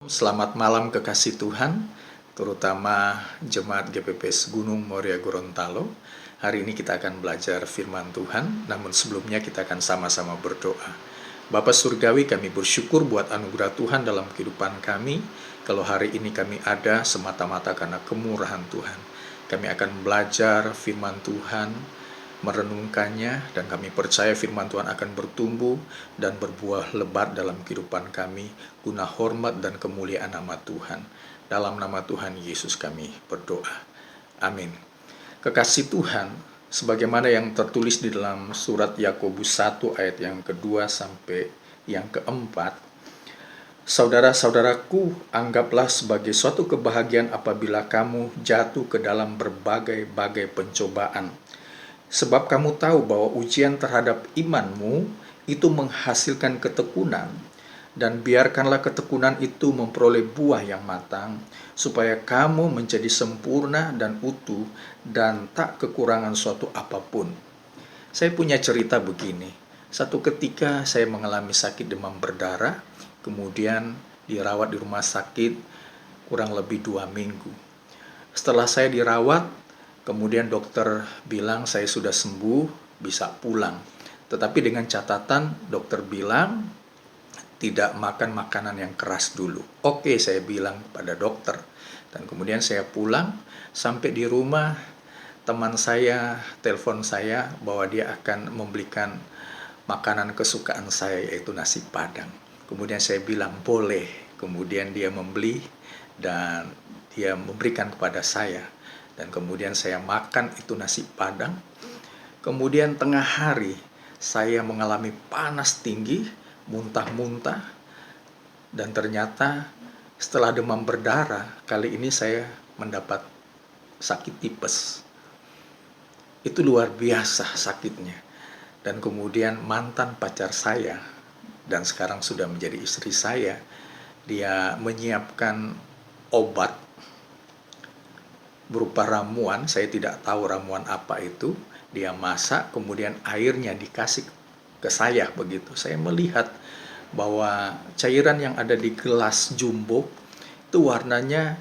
Selamat malam kekasih Tuhan, terutama Jemaat GPPS Gunung Moria Gorontalo. Hari ini kita akan belajar firman Tuhan, namun sebelumnya kita akan sama-sama berdoa. Bapa Surgawi, kami bersyukur buat anugerah Tuhan dalam kehidupan kami. Kalau hari ini kami ada semata-mata karena kemurahan Tuhan. Kami akan belajar firman Tuhan, merenungkannya, dan kami percaya firman Tuhan akan bertumbuh dan berbuah lebat dalam kehidupan kami, guna hormat dan kemuliaan nama Tuhan. Dalam nama Tuhan Yesus kami berdoa. Amin. Kekasih Tuhan, sebagaimana yang tertulis di dalam surat Yakobus 1 ayat yang kedua sampai yang keempat, saudara-saudaraku, anggaplah sebagai suatu kebahagiaan apabila kamu jatuh ke dalam berbagai-bagai pencobaan. Sebab kamu tahu bahwa ujian terhadap imanmu itu menghasilkan ketekunan, dan biarkanlah ketekunan itu memperoleh buah yang matang, supaya kamu menjadi sempurna dan utuh, dan tak kekurangan suatu apapun. Saya punya cerita begini. Satu ketika saya mengalami sakit demam berdarah, kemudian dirawat di rumah sakit kurang lebih 2 minggu. Setelah saya dirawat, kemudian dokter bilang saya sudah sembuh, bisa pulang. Tetapi dengan catatan dokter bilang tidak makan makanan yang keras dulu. Oke, saya bilang pada dokter. Dan kemudian saya pulang, sampai di rumah teman saya telepon saya bahwa dia akan membelikan makanan kesukaan saya, yaitu nasi Padang. Kemudian saya bilang boleh. Kemudian dia membeli dan dia memberikan kepada saya. Dan kemudian saya makan itu nasi Padang. Kemudian tengah hari saya mengalami panas tinggi, muntah-muntah. Dan ternyata setelah demam berdarah, kali ini saya mendapat sakit tipes. Itu luar biasa sakitnya. Dan kemudian mantan pacar saya, dan sekarang sudah menjadi istri saya, dia menyiapkan obat berupa ramuan. Saya tidak tahu ramuan apa itu. Dia masak, kemudian airnya dikasih ke saya begitu. Saya melihat bahwa cairan yang ada di gelas jumbo itu warnanya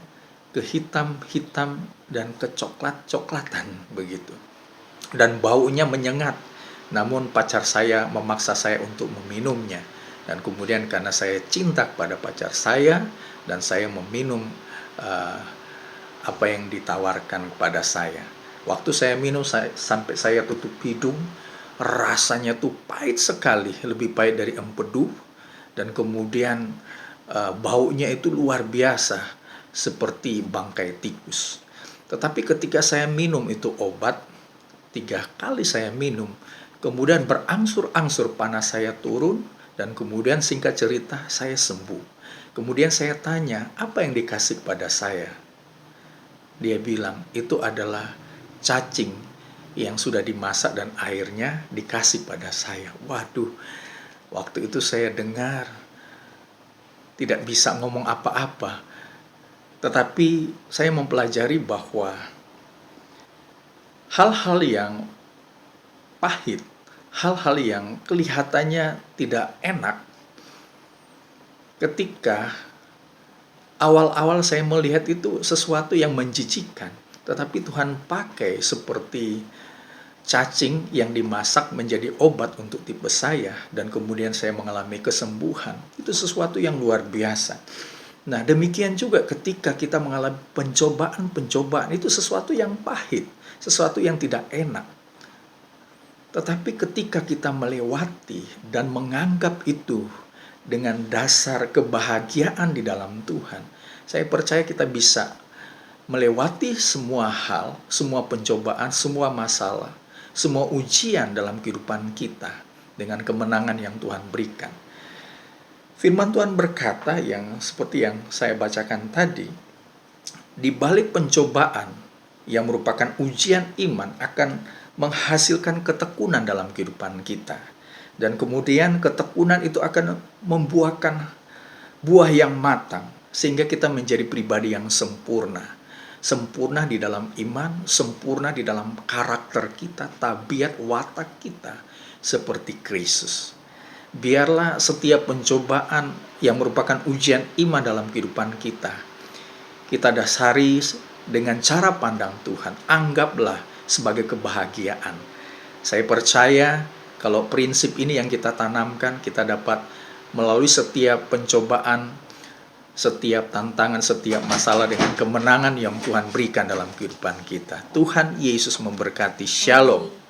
kehitam-hitam dan kecoklat-coklatan begitu. Dan baunya menyengat. Namun pacar saya memaksa saya untuk meminumnya. Dan kemudian karena saya cinta kepada pacar saya, dan saya meminum apa yang ditawarkan kepada saya. Waktu saya minum, sampai saya tutup hidung, rasanya tuh pahit sekali, lebih pahit dari empedu. Dan kemudian baunya itu luar biasa, seperti bangkai tikus. Tetapi ketika saya minum itu obat, 3 kali saya minum, kemudian berangsur-angsur panas saya turun, dan kemudian singkat cerita saya sembuh. Kemudian saya tanya, apa yang dikasih pada saya? Dia bilang, itu adalah cacing yang sudah dimasak dan airnya dikasih pada saya. Waduh, waktu itu saya dengar, tidak bisa ngomong apa-apa. Tetapi saya mempelajari bahwa hal-hal yang pahit, hal-hal yang kelihatannya tidak enak, ketika awal-awal saya melihat itu sesuatu yang menjijikkan, tetapi Tuhan pakai seperti cacing yang dimasak menjadi obat untuk tipes saya, dan kemudian saya mengalami kesembuhan. Itu sesuatu yang luar biasa. Nah, demikian juga ketika kita mengalami pencobaan-pencobaan, itu sesuatu yang pahit, sesuatu yang tidak enak. Tetapi ketika kita melewati dan menganggap itu dengan dasar kebahagiaan di dalam Tuhan, saya percaya kita bisa melewati semua hal, semua pencobaan, semua masalah, semua ujian dalam kehidupan kita dengan kemenangan yang Tuhan berikan. Firman Tuhan berkata yang seperti yang saya bacakan tadi, di balik pencobaan yang merupakan ujian iman akan menghasilkan ketekunan dalam kehidupan kita. Dan kemudian ketekunan itu akan membuahkan buah yang matang, sehingga kita menjadi pribadi yang sempurna. Sempurna di dalam iman, sempurna di dalam karakter kita, tabiat watak kita, seperti Kristus. Biarlah setiap pencobaan yang merupakan ujian iman dalam kehidupan kita, kita dasari dengan cara pandang Tuhan. Anggaplah sebagai kebahagiaan. Saya percaya kalau prinsip ini yang kita tanamkan, kita dapat melalui setiap pencobaan, setiap tantangan, setiap masalah dengan kemenangan yang Tuhan berikan dalam kehidupan kita. Tuhan Yesus memberkati. Shalom.